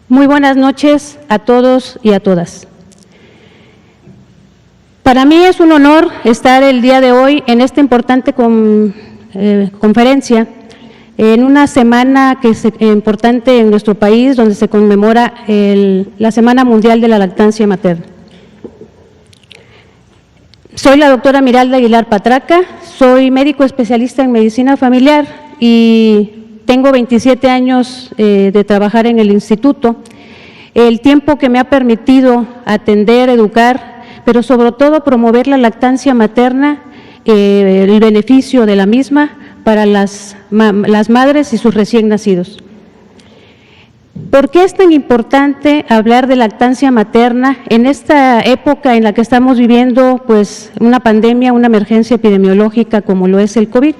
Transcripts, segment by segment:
Muy buenas noches a todos y a todas. Para mí es un honor estar el día de hoy en esta importante conferencia, en una semana que es importante en nuestro país, donde se conmemora la Semana Mundial de la Lactancia Materna. Soy la doctora Miralda Aguilar Patraca, soy médico especialista en medicina familiar y tengo 27 años de trabajar en el instituto, el tiempo que me ha permitido atender, educar, pero sobre todo promover la lactancia materna, el beneficio de la misma para las madres y sus recién nacidos. ¿Por qué es tan importante hablar de lactancia materna en esta época en la que estamos viviendo pues una pandemia, una emergencia epidemiológica como lo es el COVID?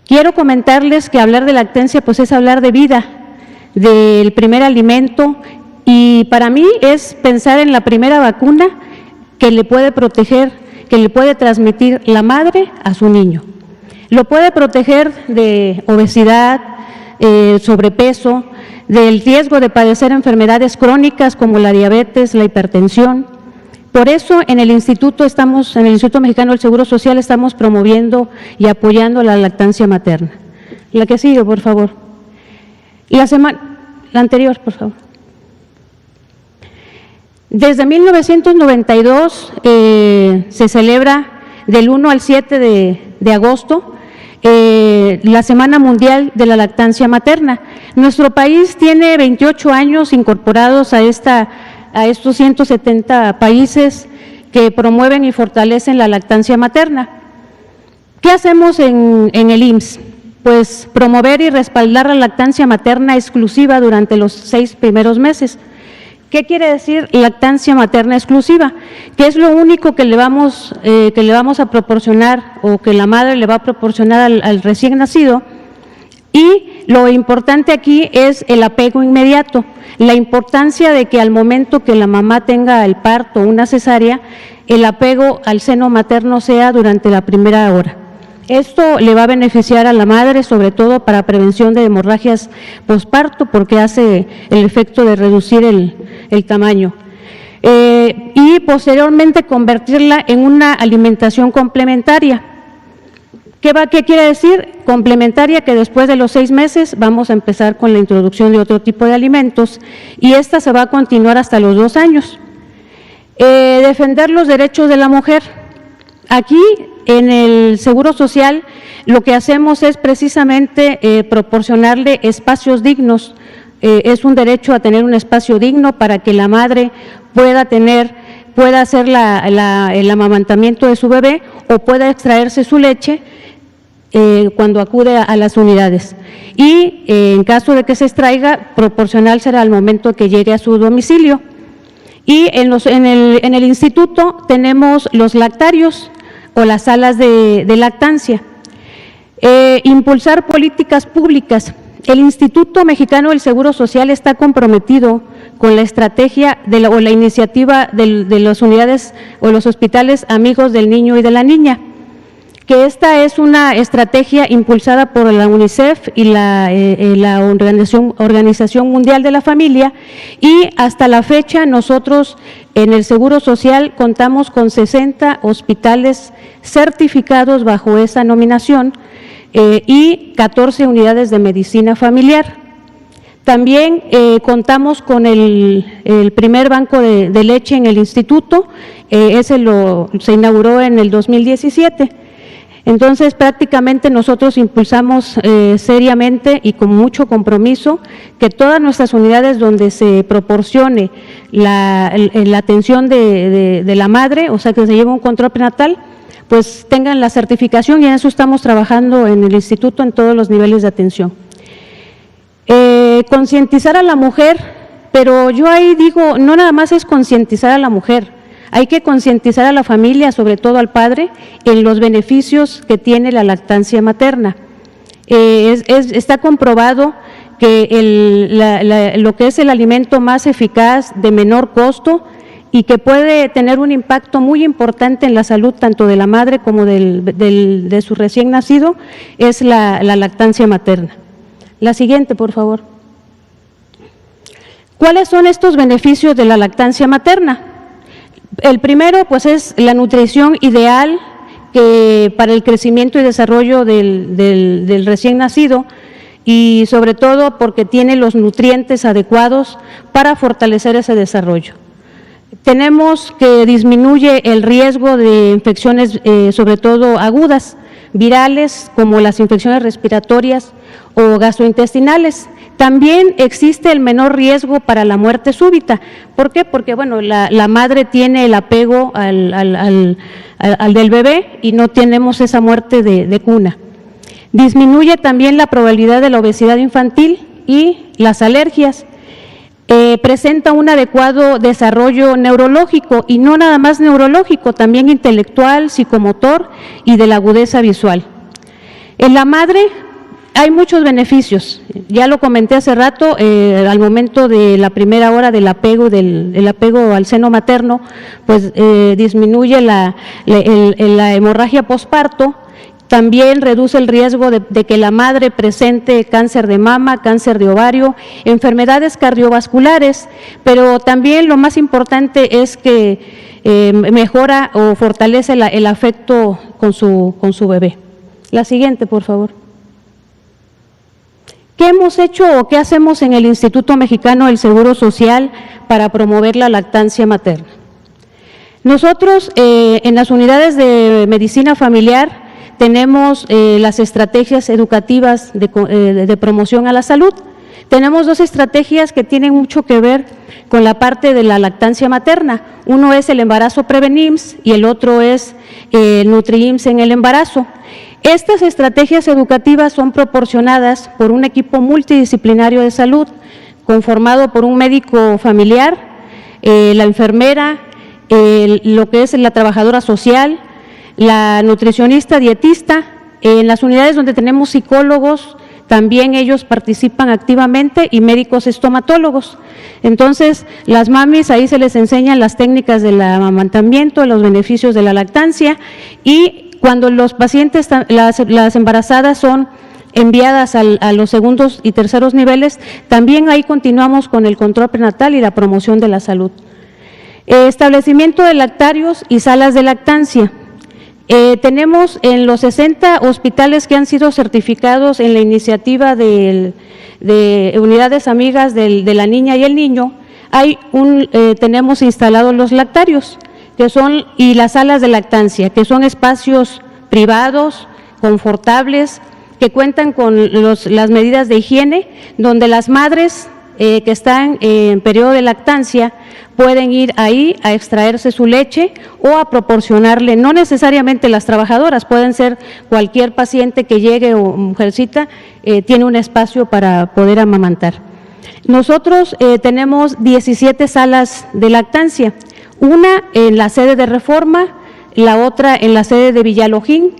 Quiero comentarles que hablar de lactancia pues es hablar de vida, del primer alimento, y para mí es pensar en la primera vacuna que le puede proteger, que le puede transmitir la madre a su niño. Lo puede proteger de obesidad, sobrepeso, del riesgo de padecer enfermedades crónicas como la diabetes, la hipertensión. Por eso en el Instituto Mexicano del Seguro Social estamos promoviendo y apoyando la lactancia materna. La que sigue, por favor. La anterior, por favor. Desde 1992 se celebra del 1 al 7 de agosto la Semana Mundial de la Lactancia Materna. Nuestro país tiene 28 años incorporados a estos 170 países que promueven y fortalecen la lactancia materna. ¿Qué hacemos en el IMSS? Pues promover y respaldar la lactancia materna exclusiva durante los 6 primeros meses. ¿Qué quiere decir lactancia materna exclusiva? Que es lo único que le vamos a proporcionar o que la madre le va a proporcionar al recién nacido. Y lo importante aquí es el apego inmediato, la importancia de que al momento que la mamá tenga el parto o una cesárea, el apego al seno materno sea durante la primera hora. Esto le va a beneficiar a la madre, sobre todo para prevención de hemorragias posparto, porque hace el efecto de reducir el tamaño. Y posteriormente convertirla en una alimentación complementaria. ¿Qué quiere decir? Complementaria, que después de los 6 meses vamos a empezar con la introducción de otro tipo de alimentos y esta se va a continuar hasta los 2 años. Defender los derechos de la mujer. Aquí en el Seguro Social lo que hacemos es precisamente proporcionarle espacios dignos. Es un derecho a tener un espacio digno para que la madre pueda hacer el amamantamiento de su bebé o pueda extraerse su leche cuando acude a las unidades. Y en caso de que se extraiga, proporcionársela al momento que llegue a su domicilio. Y en el instituto tenemos los lactarios o las salas de lactancia. Impulsar políticas públicas. El Instituto Mexicano del Seguro Social está comprometido con la estrategia o la iniciativa de las unidades o los hospitales amigos del niño y de la niña, que esta es una estrategia impulsada por la UNICEF y la Organización Mundial de la Familia, y hasta la fecha nosotros en el Seguro Social contamos con 60 hospitales certificados bajo esa nominación y 14 unidades de medicina familiar. También contamos con el primer banco de leche en el instituto, ese se inauguró en el 2017. Entonces, prácticamente nosotros impulsamos seriamente y con mucho compromiso que todas nuestras unidades donde se proporcione la atención de la madre, o sea, que se lleve un control prenatal, pues tengan la certificación, y en eso estamos trabajando en el instituto en todos los niveles de atención. Concientizar a la mujer, pero yo ahí digo, no nada más es concientizar a la mujer, hay que concientizar a la familia, sobre todo al padre, en los beneficios que tiene la lactancia materna. Está comprobado que lo que es el alimento más eficaz, de menor costo y que puede tener un impacto muy importante en la salud tanto de la madre como de su recién nacido, es la lactancia materna. La siguiente, por favor. ¿Cuáles son estos beneficios de la lactancia materna? El primero, pues, es la nutrición ideal para el crecimiento y desarrollo del recién nacido, y sobre todo porque tiene los nutrientes adecuados para fortalecer ese desarrollo. Tenemos que disminuye el riesgo de infecciones, sobre todo agudas, virales, como las infecciones respiratorias o gastrointestinales. También existe el menor riesgo para la muerte súbita. ¿Por qué? Porque, bueno, la madre tiene el apego al del bebé y no tenemos esa muerte de cuna. Disminuye también la probabilidad de la obesidad infantil y las alergias. Presenta un adecuado desarrollo neurológico, y no nada más neurológico, también intelectual, psicomotor y de la agudeza visual. En la madre hay muchos beneficios, ya lo comenté hace rato, al momento de la primera hora del apego, el apego al seno materno, pues disminuye la hemorragia posparto. También reduce el riesgo de que la madre presente cáncer de mama, cáncer de ovario, enfermedades cardiovasculares, pero también lo más importante es que mejora o fortalece el afecto con su bebé. La siguiente, por favor. ¿Qué hemos hecho o qué hacemos en el Instituto Mexicano del Seguro Social para promover la lactancia materna? Nosotros en las unidades de medicina familiar tenemos las estrategias educativas de promoción a la salud. Tenemos dos estrategias que tienen mucho que ver con la parte de la lactancia materna. Uno es el embarazo Prevenims y el otro es el Nutri-IMSS en el embarazo. Estas estrategias educativas son proporcionadas por un equipo multidisciplinario de salud, conformado por un médico familiar, la enfermera, lo que es la trabajadora social, la nutricionista, dietista. En las unidades donde tenemos psicólogos, también ellos participan activamente, y médicos estomatólogos. Entonces, las mamis, ahí se les enseñan las técnicas del amamantamiento, los beneficios de la lactancia, y cuando los pacientes, las embarazadas son enviadas a los segundos y terceros niveles, también ahí continuamos con el control prenatal y la promoción de la salud. Establecimiento de lactarios y salas de lactancia. Tenemos en los 60 hospitales que han sido certificados en la iniciativa de unidades amigas de la niña y el niño, tenemos instalados los lactarios, y las salas de lactancia, que son espacios privados, confortables, que cuentan con las medidas de higiene, donde las madres que están en periodo de lactancia pueden ir ahí a extraerse su leche o a proporcionarle, no necesariamente las trabajadoras, pueden ser cualquier paciente que llegue o mujercita, tiene un espacio para poder amamantar. Nosotros tenemos 17 salas de lactancia, una en la sede de Reforma, la otra en la sede de Villalojín,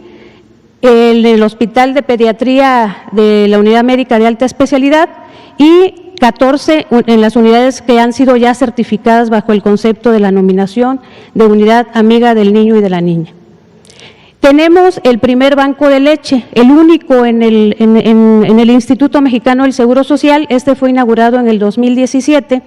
en el Hospital de Pediatría de la Unidad Médica de Alta Especialidad, y 14 en las unidades que han sido ya certificadas bajo el concepto de la nominación de unidad amiga del niño y de la niña. Tenemos el primer banco de leche, el único en el Instituto Mexicano del Seguro Social. Este fue inaugurado en el 2017,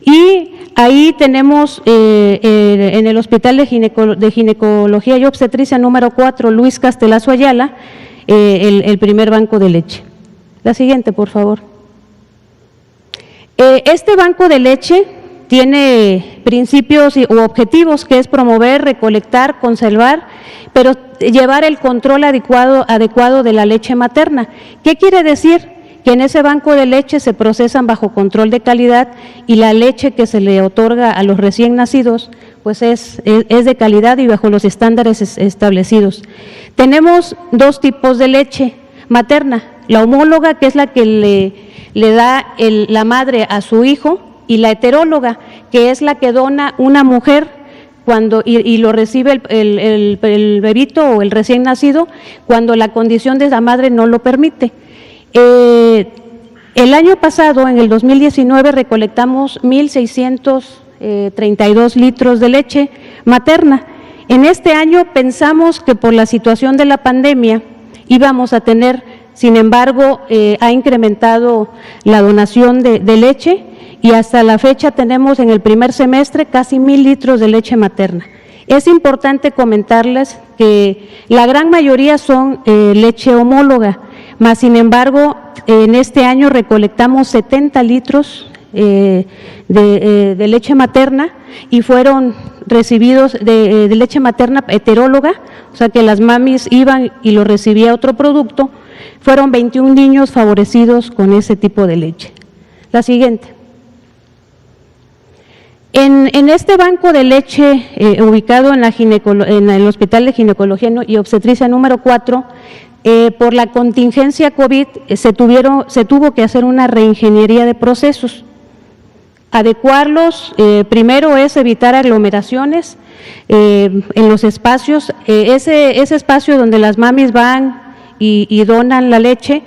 y ahí tenemos en el Hospital de Ginecología y Obstetricia número 4, Luis Castelazo Ayala, el primer banco de leche. La siguiente, por favor. Este banco de leche tiene principios u objetivos, que es promover, recolectar, conservar, pero llevar el control adecuado de la leche materna. ¿Qué quiere decir? Que en ese banco de leche se procesan bajo control de calidad, y la leche que se le otorga a los recién nacidos pues es de calidad y bajo los estándares establecidos. Tenemos dos tipos de leche materna: la homóloga, que es la que le da la madre a su hijo, y la heteróloga, que es la que dona una mujer y lo recibe el bebito o el recién nacido cuando la condición de la madre no lo permite. El año pasado, en el 2019, recolectamos 1,632 litros de leche materna. En este año pensamos que por la situación de la pandemia íbamos a tener, sin embargo, ha incrementado la donación de leche, y hasta la fecha tenemos en el primer semestre casi 1,000 litros de leche materna. Es importante comentarles que la gran mayoría son leche homóloga, mas sin embargo en este año recolectamos 70 litros de leche materna y fueron recibidos de leche materna heteróloga, o sea que las mamis iban y lo recibía otro producto. Fueron 21 niños favorecidos con ese tipo de leche. La siguiente. En este banco de leche ubicado en el Hospital de Ginecología y Obstetricia número 4, por la contingencia COVID se tuvo que hacer una reingeniería de procesos. Adecuarlos, primero es evitar aglomeraciones en los espacios, ese espacio donde las mamis van y donan la leche,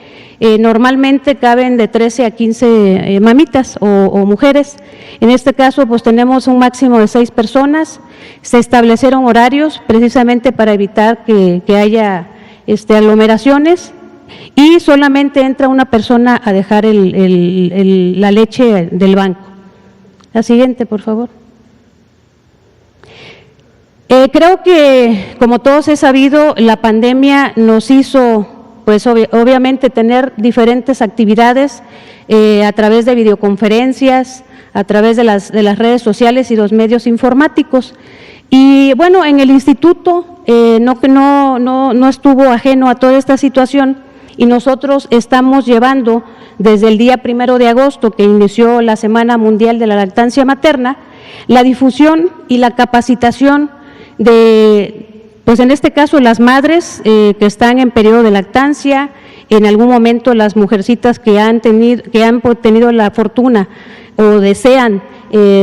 normalmente caben de 13 a 15 mamitas o mujeres. En este caso, pues tenemos un máximo de 6 personas. Se establecieron horarios precisamente para evitar que haya aglomeraciones y solamente entra una persona a dejar la leche del banco. La siguiente, por favor. Creo que, como todos he sabido, la pandemia nos hizo, pues obviamente, tener diferentes actividades a través de videoconferencias, a través de las redes sociales y los medios informáticos. Y bueno, en el instituto no estuvo ajeno a toda esta situación y nosotros estamos llevando desde el día 1 de agosto, que inició la Semana Mundial de la Lactancia Materna, la difusión y la capacitación pues en este caso las madres que están en periodo de lactancia, en algún momento las mujercitas que han tenido la fortuna o desean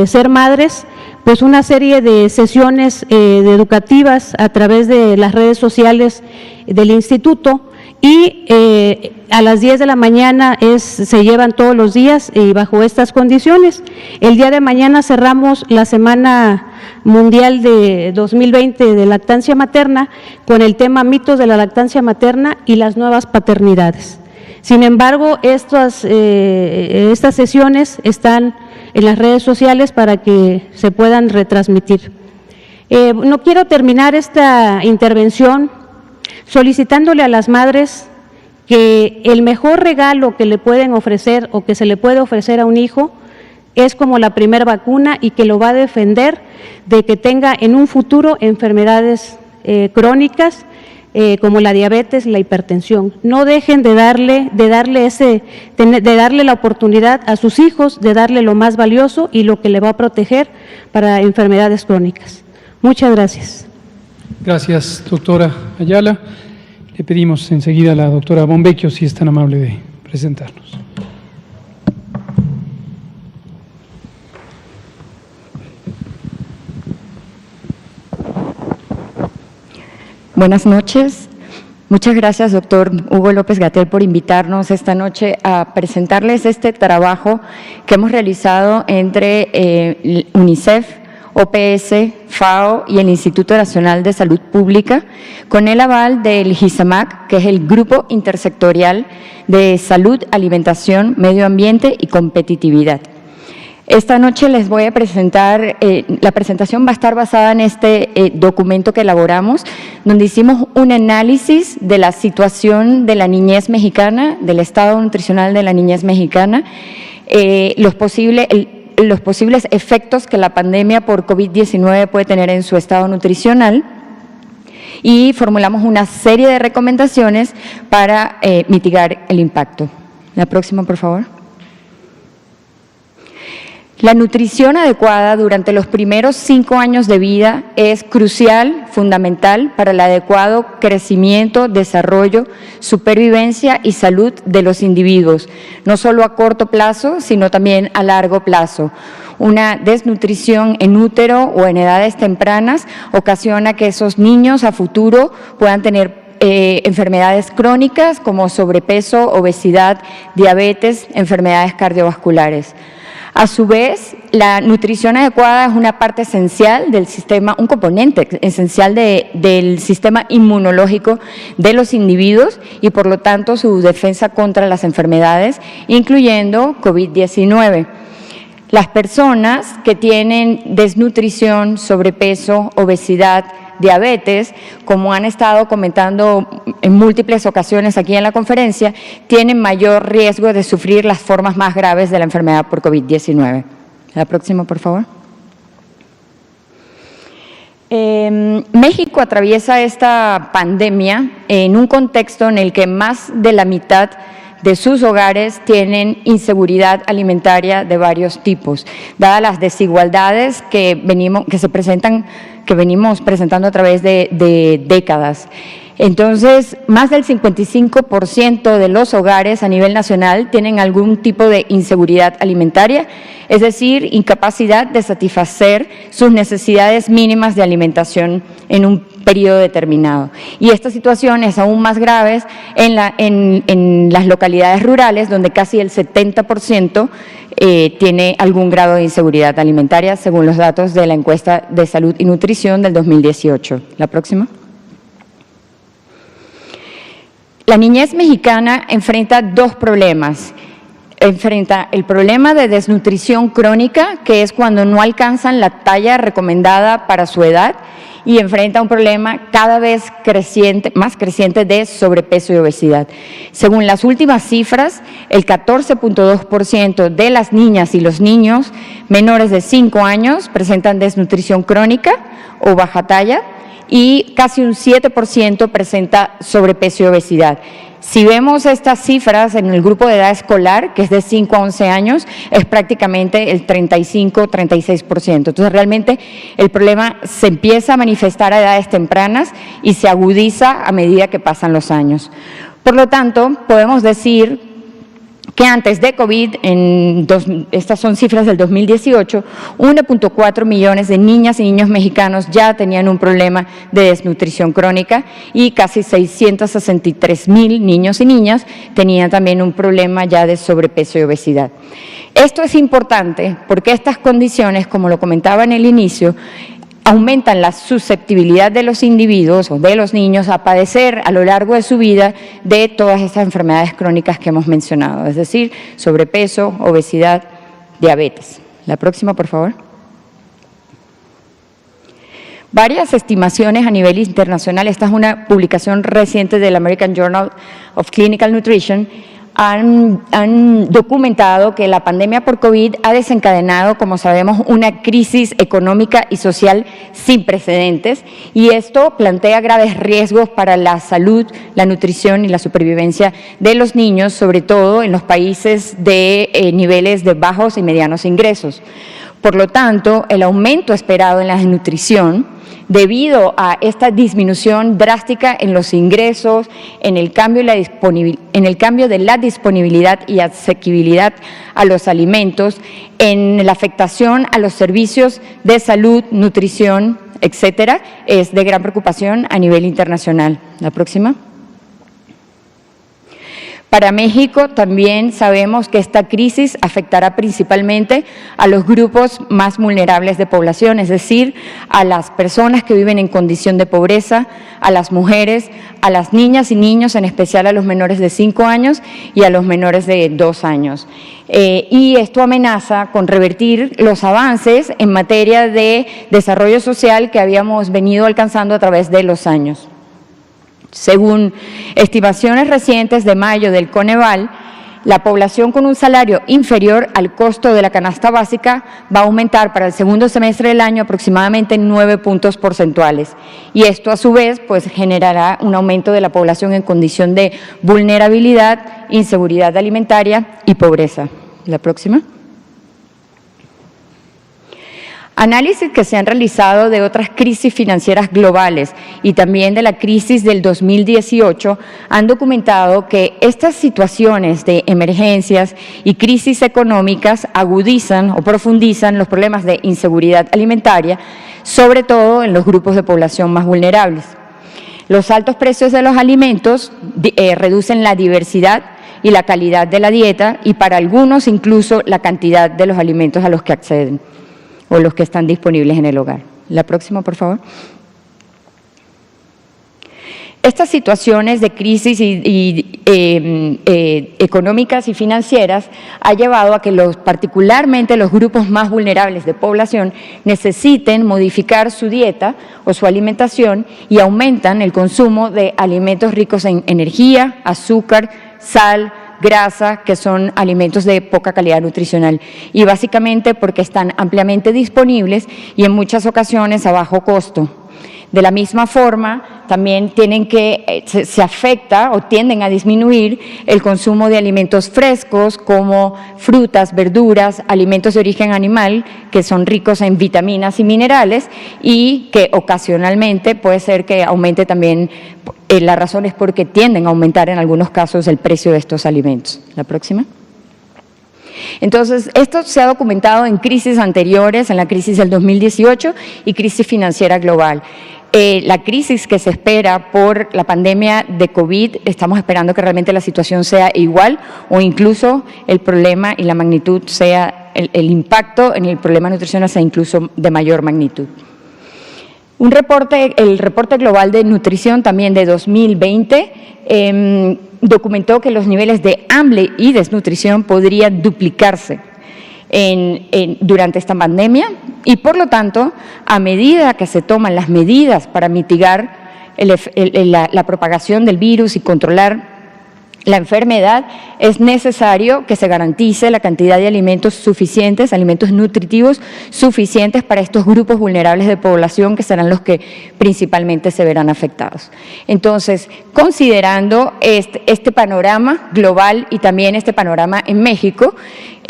ser madres, pues una serie de sesiones educativas a través de las redes sociales del instituto y a las 10 de la mañana se llevan todos los días y bajo estas condiciones. El día de mañana cerramos la Semana Mundial de 2020 de Lactancia Materna con el tema mitos de la lactancia materna y las nuevas paternidades. Sin embargo, estas sesiones están en las redes sociales para que se puedan retransmitir. No quiero terminar esta intervención solicitándole a las madres que el mejor regalo que le pueden ofrecer o que se le puede ofrecer a un hijo es como la primera vacuna y que lo va a defender de que tenga en un futuro enfermedades crónicas como la diabetes, la hipertensión. No dejen de darle la oportunidad a sus hijos de darle lo más valioso y lo que le va a proteger para enfermedades crónicas. Muchas gracias. Gracias, doctora Ayala. Le pedimos enseguida a la doctora Bonvecchio si es tan amable de presentarnos. Buenas noches. Muchas gracias, doctor Hugo López-Gatell, por invitarnos esta noche a presentarles este trabajo que hemos realizado entre UNICEF, OPS, FAO y el Instituto Nacional de Salud Pública, con el aval del GISAMAC, que es el Grupo Intersectorial de Salud, Alimentación, Medio Ambiente y Competitividad. Esta noche les voy a presentar, la presentación va a estar basada en este documento que elaboramos, donde hicimos un análisis de la situación de la niñez mexicana, del estado nutricional de la niñez mexicana, los posibles efectos que la pandemia por COVID-19 puede tener en su estado nutricional y formulamos una serie de recomendaciones para mitigar el impacto. La próxima, por favor. La nutrición adecuada durante los primeros 5 años de vida es crucial, fundamental para el adecuado crecimiento, desarrollo, supervivencia y salud de los individuos, no solo a corto plazo, sino también a largo plazo. Una desnutrición en útero o en edades tempranas ocasiona que esos niños a futuro puedan tener enfermedades crónicas como sobrepeso, obesidad, diabetes, enfermedades cardiovasculares. A su vez, la nutrición adecuada es una parte esencial del sistema, un componente esencial del sistema inmunológico de los individuos y, por lo tanto, su defensa contra las enfermedades, incluyendo COVID-19. Las personas que tienen desnutrición, sobrepeso, obesidad, diabetes, como han estado comentando en múltiples ocasiones aquí en la conferencia, tienen mayor riesgo de sufrir las formas más graves de la enfermedad por COVID-19. La próxima, por favor. México atraviesa esta pandemia en un contexto en el que más de la mitad de sus hogares tienen inseguridad alimentaria de varios tipos, dadas las desigualdades que venimos presentando a través de décadas. Entonces, más del 55% de los hogares a nivel nacional tienen algún tipo de inseguridad alimentaria, es decir, incapacidad de satisfacer sus necesidades mínimas de alimentación en un periodo determinado. Y esta situación es aún más grave en las localidades rurales, donde casi el 70% tiene algún grado de inseguridad alimentaria, según los datos de la encuesta de salud y nutrición del 2018. La próxima. La niñez mexicana enfrenta dos problemas. Enfrenta el problema de desnutrición crónica, que es cuando no alcanzan la talla recomendada para su edad, y enfrenta un problema cada vez más creciente de sobrepeso y obesidad. Según las últimas cifras, el 14.2% de las niñas y los niños menores de 5 años presentan desnutrición crónica o baja talla, y casi un 7% presenta sobrepeso y obesidad. Si vemos estas cifras en el grupo de edad escolar, que es de 5 a 11 años, es prácticamente el 35-36%. Entonces, realmente el problema se empieza a manifestar a edades tempranas y se agudiza a medida que pasan los años. Por lo tanto, podemos decir que antes de COVID, estas son cifras del 2018, 1.4 millones de niñas y niños mexicanos ya tenían un problema de desnutrición crónica y casi 663,000 niños y niñas tenían también un problema ya de sobrepeso y obesidad. Esto es importante porque estas condiciones, como lo comentaba en el inicio, aumentan la susceptibilidad de los individuos o de los niños a padecer a lo largo de su vida de todas estas enfermedades crónicas que hemos mencionado, es decir, sobrepeso, obesidad, diabetes. La próxima, por favor. Varias estimaciones a nivel internacional, esta es una publicación reciente del American Journal of Clinical Nutrition, han documentado que la pandemia por COVID ha desencadenado, como sabemos, una crisis económica y social sin precedentes, y esto plantea graves riesgos para la salud, la nutrición y la supervivencia de los niños, sobre todo en los países de niveles de bajos y medianos ingresos. Por lo tanto, el aumento esperado en la desnutrición, debido a esta disminución drástica en los ingresos, en el cambio de la disponibilidad y asequibilidad a los alimentos, en la afectación a los servicios de salud, nutrición, etcétera, es de gran preocupación a nivel internacional. La próxima. Para México también sabemos que esta crisis afectará principalmente a los grupos más vulnerables de población, es decir, a las personas que viven en condición de pobreza, a las mujeres, a las niñas y niños, en especial a los menores de 5 años y a los menores de 2 años. Y esto amenaza con revertir los avances en materia de desarrollo social que habíamos venido alcanzando a través de los años. Según estimaciones recientes de mayo del Coneval, la población con un salario inferior al costo de la canasta básica va a aumentar para el segundo semestre del año aproximadamente 9 puntos porcentuales. Y esto a su vez pues generará un aumento de la población en condición de vulnerabilidad, inseguridad alimentaria y pobreza. La próxima. Análisis que se han realizado de otras crisis financieras globales y también de la crisis del 2018 han documentado que estas situaciones de emergencias y crisis económicas agudizan o profundizan los problemas de inseguridad alimentaria, sobre todo en los grupos de población más vulnerables. Los altos precios de los alimentos reducen la diversidad y la calidad de la dieta y para algunos incluso la cantidad de los alimentos a los que acceden o los que están disponibles en el hogar. La próxima, por favor. Estas situaciones de crisis económicas y financieras ha llevado a que particularmente los grupos más vulnerables de población necesiten modificar su dieta o su alimentación y aumentan el consumo de alimentos ricos en energía, azúcar, sal, grasa, que son alimentos de poca calidad nutricional, y básicamente porque están ampliamente disponibles y en muchas ocasiones a bajo costo. De la misma forma, también se afecta o tienden a disminuir el consumo de alimentos frescos como frutas, verduras, alimentos de origen animal que son ricos en vitaminas y minerales y que ocasionalmente puede ser que aumente también, la razón es porque tienden a aumentar en algunos casos el precio de estos alimentos. La próxima. Entonces, esto se ha documentado en crisis anteriores, en la crisis del 2018 y crisis financiera global. La crisis que se espera por la pandemia de COVID, estamos esperando que realmente la situación sea igual o incluso el problema y la magnitud sea, el impacto en el problema nutricional sea incluso de mayor magnitud. El reporte global de nutrición también de 2020 documentó que los niveles de hambre y desnutrición podrían duplicarse durante esta pandemia y, por lo tanto, a medida que se toman las medidas para mitigar la propagación del virus y controlar la enfermedad, es necesario que se garantice la cantidad de alimentos suficientes, alimentos nutritivos suficientes para estos grupos vulnerables de población que serán los que principalmente se verán afectados. Entonces, considerando este panorama global y también este panorama en México,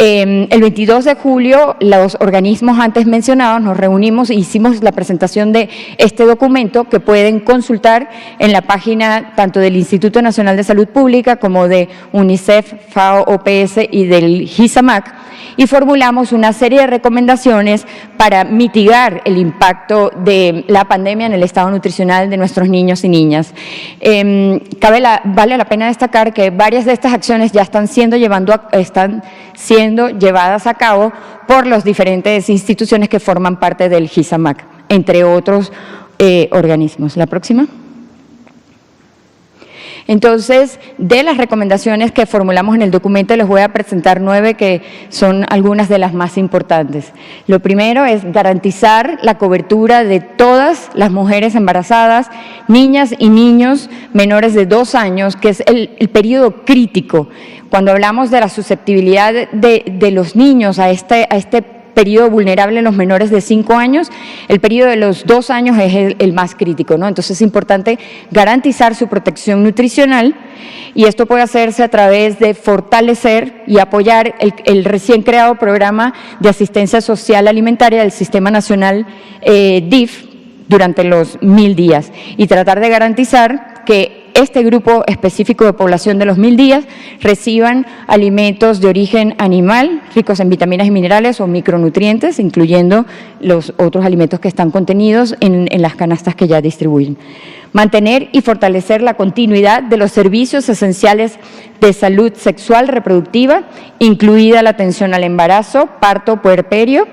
el 22 de julio los organismos antes mencionados nos reunimos e hicimos la presentación de este documento que pueden consultar en la página tanto del Instituto Nacional de Salud Pública como de UNICEF, FAO, OPS y del GISAMAC, y formulamos una serie de recomendaciones para mitigar el impacto de la pandemia en el estado nutricional de nuestros niños y niñas. Vale la pena destacar que varias de estas acciones ya están siendo llevadas a cabo por las diferentes instituciones que forman parte del GISAMAC, entre otros organismos. La próxima. Entonces, de las recomendaciones que formulamos en el documento, les voy a presentar 9 que son algunas de las más importantes. Lo primero es garantizar la cobertura de todas las mujeres embarazadas, niñas y niños menores de 2 años, que es el periodo crítico. Cuando hablamos de la susceptibilidad de los niños a este periodo vulnerable en los menores de 5 años, el periodo de los 2 años es el más crítico, ¿no? Entonces es importante garantizar su protección nutricional y esto puede hacerse a través de fortalecer y apoyar el recién creado programa de asistencia social alimentaria del Sistema Nacional DIF durante los 1000 días y tratar de garantizar que este grupo específico de población de los 1000 días reciban alimentos de origen animal, ricos en vitaminas y minerales o micronutrientes, incluyendo los otros alimentos que están contenidos en las canastas que ya distribuyen. Mantener y fortalecer la continuidad de los servicios esenciales de salud sexual reproductiva, incluida la atención al embarazo, parto, puerperio,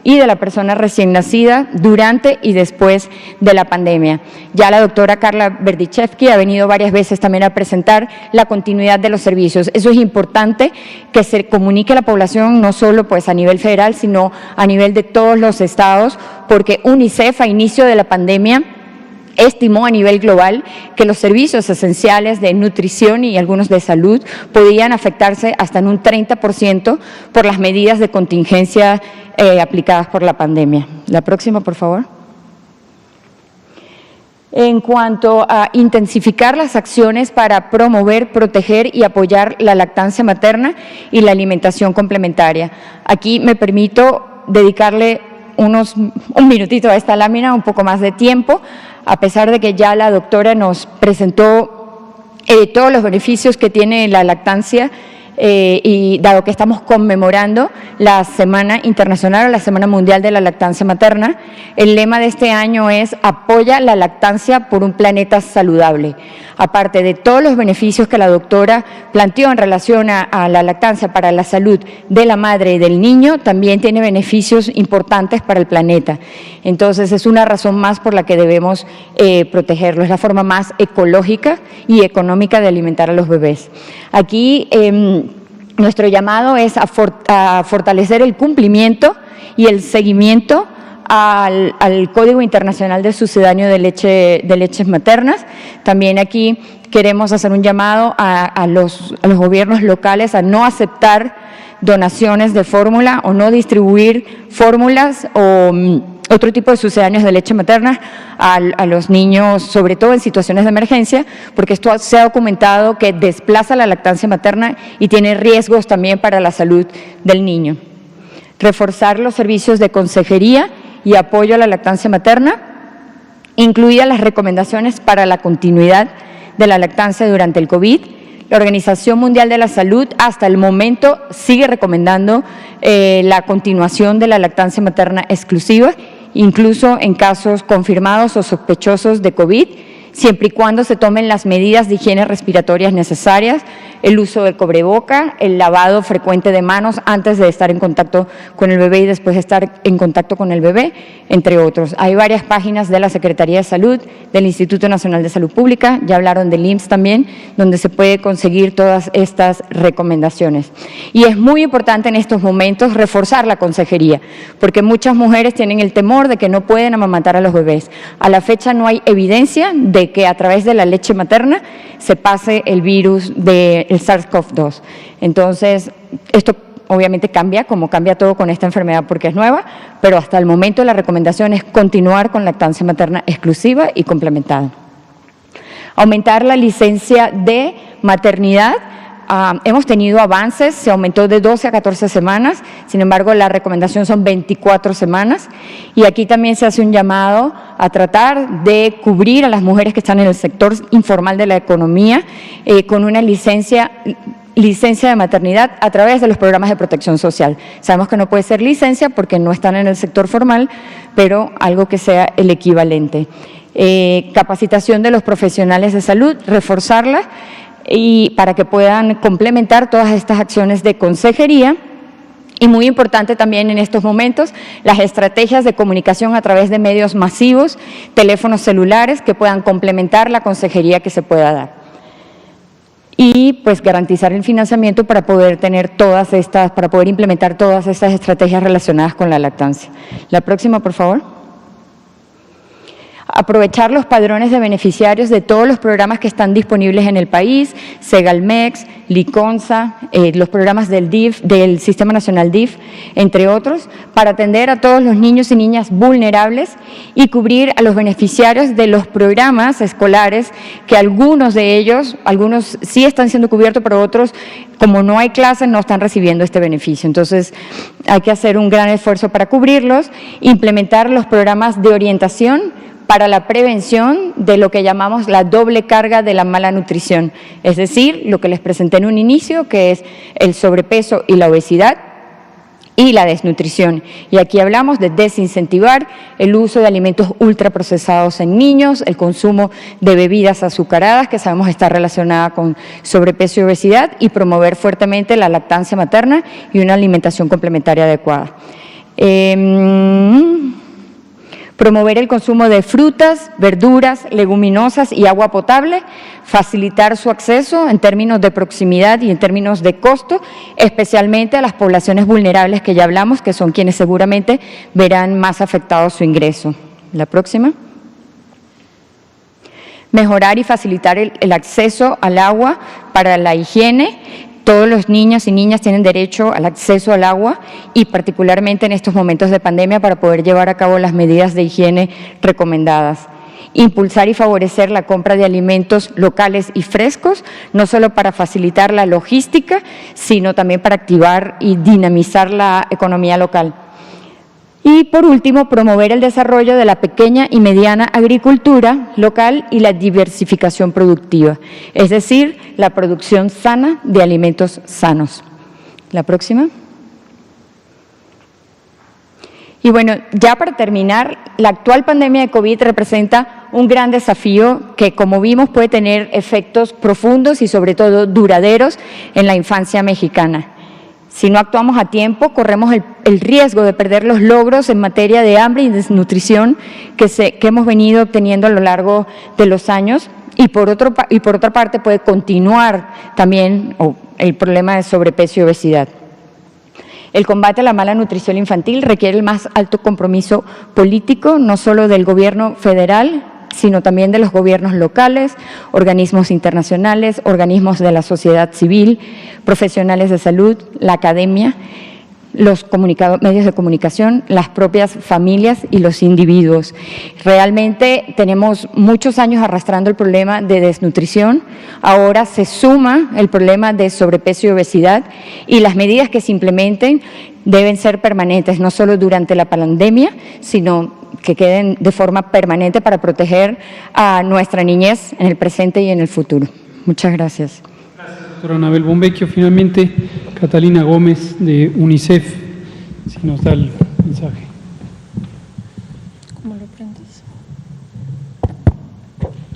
y de la persona recién nacida durante y después de la pandemia. Ya la doctora Carla Berdichevsky ha venido varias veces también a presentar la continuidad de los servicios. Eso es importante que se comunique a la población, no solo pues a nivel federal, sino a nivel de todos los estados, porque UNICEF a inicio de la pandemia estimó a nivel global que los servicios esenciales de nutrición y algunos de salud podían afectarse hasta en un 30% por las medidas de contingencia aplicadas por la pandemia. La próxima, por favor. En cuanto a intensificar las acciones para promover, proteger y apoyar la lactancia materna y la alimentación complementaria. Aquí me permito dedicarle un minutito a esta lámina, un poco más de tiempo, a pesar de que ya la doctora nos presentó todos los beneficios que tiene la lactancia y dado que estamos conmemorando la Semana Internacional o la Semana Mundial de la Lactancia Materna, el lema de este año es Apoya la lactancia por un planeta saludable. Aparte de todos los beneficios que la doctora planteó en relación a la lactancia para la salud de la madre y del niño, también tiene beneficios importantes para el planeta. Entonces, es una razón más por la que debemos protegerlo. Es la forma más ecológica y económica de alimentar a los bebés. Aquí, nuestro llamado es a fortalecer el cumplimiento y el seguimiento al Código Internacional de Sucedáneo de Leches Maternas. También aquí queremos hacer un llamado a los gobiernos locales a no aceptar donaciones de fórmula o no distribuir fórmulas o otro tipo de sucedáneos de leche materna a los niños, sobre todo en situaciones de emergencia, porque esto se ha documentado que desplaza la lactancia materna y tiene riesgos también para la salud del niño. Reforzar los servicios de consejería y apoyo a la lactancia materna, incluidas las recomendaciones para la continuidad de la lactancia durante el COVID. La Organización Mundial de la Salud hasta el momento sigue recomendando la continuación de la lactancia materna exclusiva, incluso en casos confirmados o sospechosos de COVID, siempre y cuando se tomen las medidas de higiene respiratorias necesarias, el uso de cubreboca, el lavado frecuente de manos antes de estar en contacto con el bebé y después de estar en contacto con el bebé, entre otros. Hay varias páginas de la Secretaría de Salud, del Instituto Nacional de Salud Pública, ya hablaron del IMSS también, donde se puede conseguir todas estas recomendaciones. Y es muy importante en estos momentos reforzar la consejería, porque muchas mujeres tienen el temor de que no pueden amamantar a los bebés. A la fecha no hay evidencia de que a través de la leche materna se pase el virus del SARS-CoV-2. Entonces, esto obviamente cambia, como cambia todo con esta enfermedad porque es nueva, pero hasta el momento la recomendación es continuar con lactancia materna exclusiva y complementada. Aumentar la licencia de maternidad. Hemos tenido avances, se aumentó de 12 a 14 semanas, sin embargo la recomendación son 24 semanas y aquí también se hace un llamado a tratar de cubrir a las mujeres que están en el sector informal de la economía con una licencia de maternidad a través de los programas de protección social. Sabemos que no puede ser licencia porque no están en el sector formal, pero algo que sea el equivalente. Capacitación de los profesionales de salud, reforzarla, y para que puedan complementar todas estas acciones de consejería. Y muy importante también en estos momentos, las estrategias de comunicación a través de medios masivos, teléfonos celulares que puedan complementar la consejería que se pueda dar. Y pues garantizar el financiamiento para poder implementar todas estas estrategias relacionadas con la lactancia. La próxima, por favor. Aprovechar los padrones de beneficiarios de todos los programas que están disponibles en el país, Segalmex, Liconza, los programas del DIF, del Sistema Nacional DIF, entre otros, para atender a todos los niños y niñas vulnerables y cubrir a los beneficiarios de los programas escolares, que algunos de ellos, algunos sí están siendo cubiertos, pero otros, como no hay clases, no están recibiendo este beneficio. Entonces, hay que hacer un gran esfuerzo para cubrirlos, implementar los programas de orientación para la prevención de lo que llamamos la doble carga de la mala nutrición, es decir, lo que les presenté en un inicio, que es el sobrepeso y la obesidad y la desnutrición. Y aquí hablamos de desincentivar el uso de alimentos ultraprocesados en niños, el consumo de bebidas azucaradas, que sabemos está relacionada con sobrepeso y obesidad, y promover fuertemente la lactancia materna y una alimentación complementaria adecuada. Promover el consumo de frutas, verduras, leguminosas y agua potable, facilitar su acceso en términos de proximidad y en términos de costo, especialmente a las poblaciones vulnerables que ya hablamos, que son quienes seguramente verán más afectado su ingreso. La próxima. Mejorar y facilitar el acceso al agua para la higiene. Todos los niños y niñas tienen derecho al acceso al agua y particularmente en estos momentos de pandemia para poder llevar a cabo las medidas de higiene recomendadas. Impulsar y favorecer la compra de alimentos locales y frescos, no solo para facilitar la logística, sino también para activar y dinamizar la economía local. Y por último, promover el desarrollo de la pequeña y mediana agricultura local y la diversificación productiva, es decir, la producción sana de alimentos sanos. La próxima. Y bueno, ya para terminar, la actual pandemia de COVID representa un gran desafío que, como vimos, puede tener efectos profundos y sobre todo duraderos en la infancia mexicana. Si no actuamos a tiempo, corremos el riesgo de perder los logros en materia de hambre y desnutrición que hemos venido obteniendo a lo largo de los años, y por otra parte puede continuar también el problema de sobrepeso y obesidad. El combate a la mala nutrición infantil requiere el más alto compromiso político, no solo del gobierno federal, sino también de los gobiernos locales, organismos internacionales, organismos de la sociedad civil, profesionales de salud, la academia, los medios de comunicación, las propias familias y los individuos. Realmente tenemos muchos años arrastrando el problema de desnutrición, ahora se suma el problema de sobrepeso y obesidad, y las medidas que se implementen deben ser permanentes, no solo durante la pandemia, sino que queden de forma permanente para proteger a nuestra niñez en el presente y en el futuro. Muchas gracias. Gracias, doctora Anabel Bombecchio. Finalmente, Catalina Gómez, de UNICEF, si nos da el mensaje. ¿Cómo lo prendes?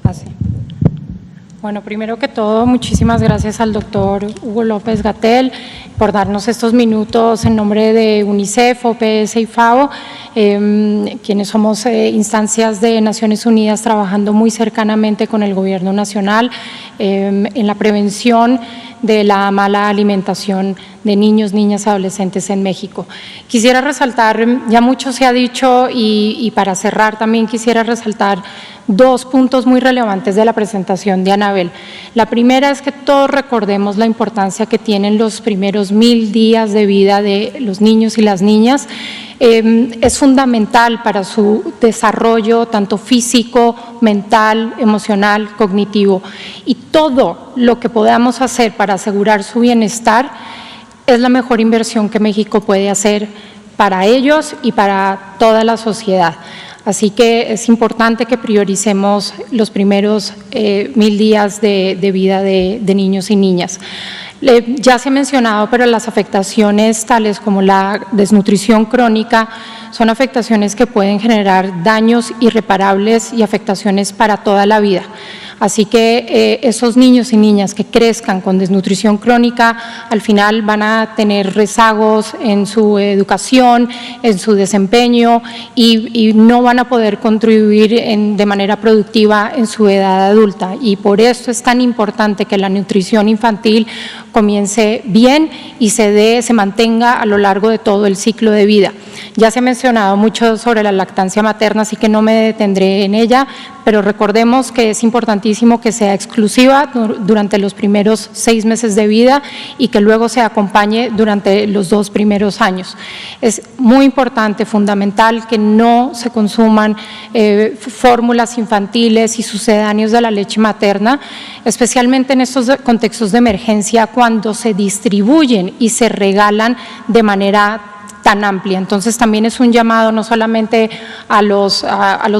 Así. Bueno, primero que todo, muchísimas gracias al doctor Hugo López Gatell por darnos estos minutos en nombre de UNICEF, OPS y FAO, quienes somos instancias de Naciones Unidas trabajando muy cercanamente con el gobierno nacional en la prevención de la mala alimentación de niños, niñas, adolescentes en México. Quisiera resaltar, ya mucho se ha dicho y para cerrar también quisiera resaltar dos puntos muy relevantes de la presentación de Anabel. La primera es que todos recordemos la importancia que tienen los primeros 1000 días de vida de los niños y las niñas. Es fundamental para su desarrollo tanto físico, mental, emocional, cognitivo, y todo lo que podamos hacer para asegurar su bienestar es la mejor inversión que México puede hacer para ellos y para toda la sociedad. Así que es importante que prioricemos los primeros 1000 días de vida de niños y niñas. Ya se ha mencionado, pero las afectaciones tales como la desnutrición crónica son afectaciones que pueden generar daños irreparables y afectaciones para toda la vida. Así que esos niños y niñas que crezcan con desnutrición crónica al final van a tener rezagos en su educación, en su desempeño y no van a poder contribuir de manera productiva en su edad adulta. Y por esto es tan importante que la nutrición infantil comience bien y se mantenga a lo largo de todo el ciclo de vida. Ya se ha mencionado mucho sobre la lactancia materna, así que no me detendré en ella, pero recordemos que es importantísimo que sea exclusiva durante los primeros 6 meses de vida y que luego se acompañe durante los 2 primeros años. Es muy importante, fundamental, que no se consuman fórmulas infantiles y sucedáneos de la leche materna, especialmente en estos contextos de emergencia cuando se distribuyen y se regalan de manera tan amplia. Entonces también es un llamado no solamente a los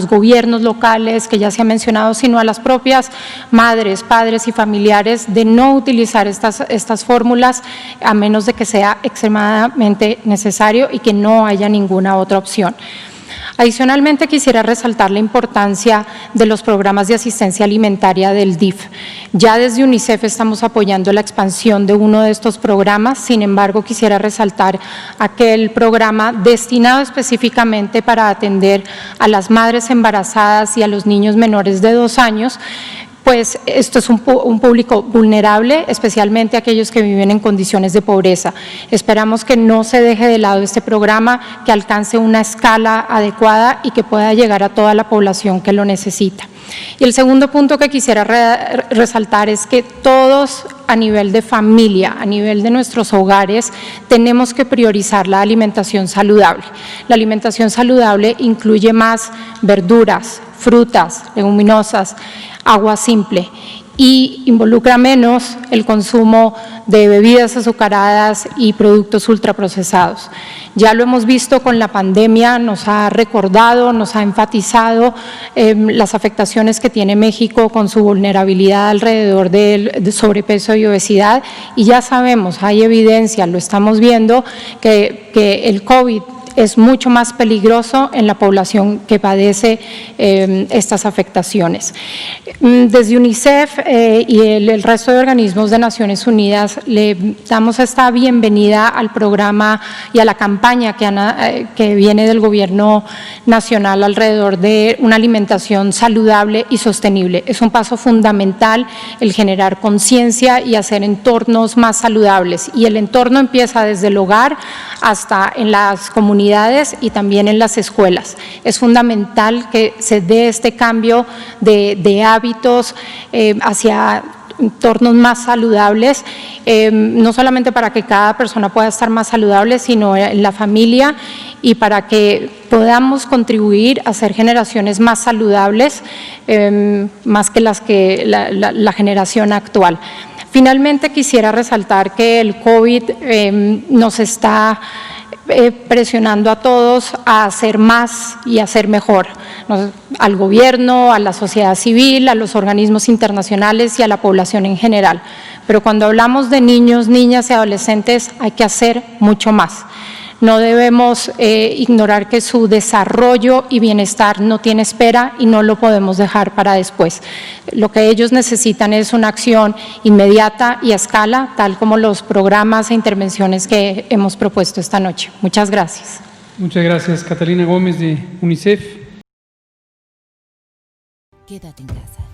gobiernos locales, que ya se ha mencionado, sino a las propias madres, padres y familiares de no utilizar estas fórmulas a menos de que sea extremadamente necesario y que no haya ninguna otra opción. Adicionalmente, quisiera resaltar la importancia de los programas de asistencia alimentaria del DIF. Ya desde UNICEF estamos apoyando la expansión de uno de estos programas, sin embargo, quisiera resaltar aquel programa destinado específicamente para atender a las madres embarazadas y a los niños menores de 2 años, pues esto es un público vulnerable, especialmente aquellos que viven en condiciones de pobreza. Esperamos que no se deje de lado este programa, que alcance una escala adecuada y que pueda llegar a toda la población que lo necesita. Y el segundo punto que quisiera resaltar es que todos a nivel de familia, a nivel de nuestros hogares, tenemos que priorizar la alimentación saludable. La alimentación saludable incluye más verduras, frutas, leguminosas, agua simple y involucra menos el consumo de bebidas azucaradas y productos ultraprocesados. Ya lo hemos visto con la pandemia, nos ha recordado, nos ha enfatizado las afectaciones que tiene México con su vulnerabilidad alrededor del sobrepeso y obesidad, y ya sabemos, hay evidencia, lo estamos viendo, que el COVID es mucho más peligroso en la población que padece estas afectaciones. Desde UNICEF y el resto de organismos de Naciones Unidas le damos esta bienvenida al programa y a la campaña que viene del Gobierno nacional alrededor de una alimentación saludable y sostenible. Es un paso fundamental el generar conciencia y hacer entornos más saludables, y el entorno empieza desde el hogar hasta en las comunidades y también en las escuelas. Es fundamental que se dé este cambio de hábitos hacia entornos más saludables, no solamente para que cada persona pueda estar más saludable, sino en la familia, y para que podamos contribuir a hacer generaciones más saludables, más que la generación actual. Finalmente, quisiera resaltar que el COVID nos está presionando a todos a hacer más y hacer mejor, al gobierno, a la sociedad civil, a los organismos internacionales y a la población en general. Pero cuando hablamos de niños, niñas y adolescentes, hay que hacer mucho más. No debemos ignorar que su desarrollo y bienestar no tiene espera y no lo podemos dejar para después. Lo que ellos necesitan es una acción inmediata y a escala, tal como los programas e intervenciones que hemos propuesto esta noche. Muchas gracias. Muchas gracias, Catalina Gómez de UNICEF. Quédate en casa.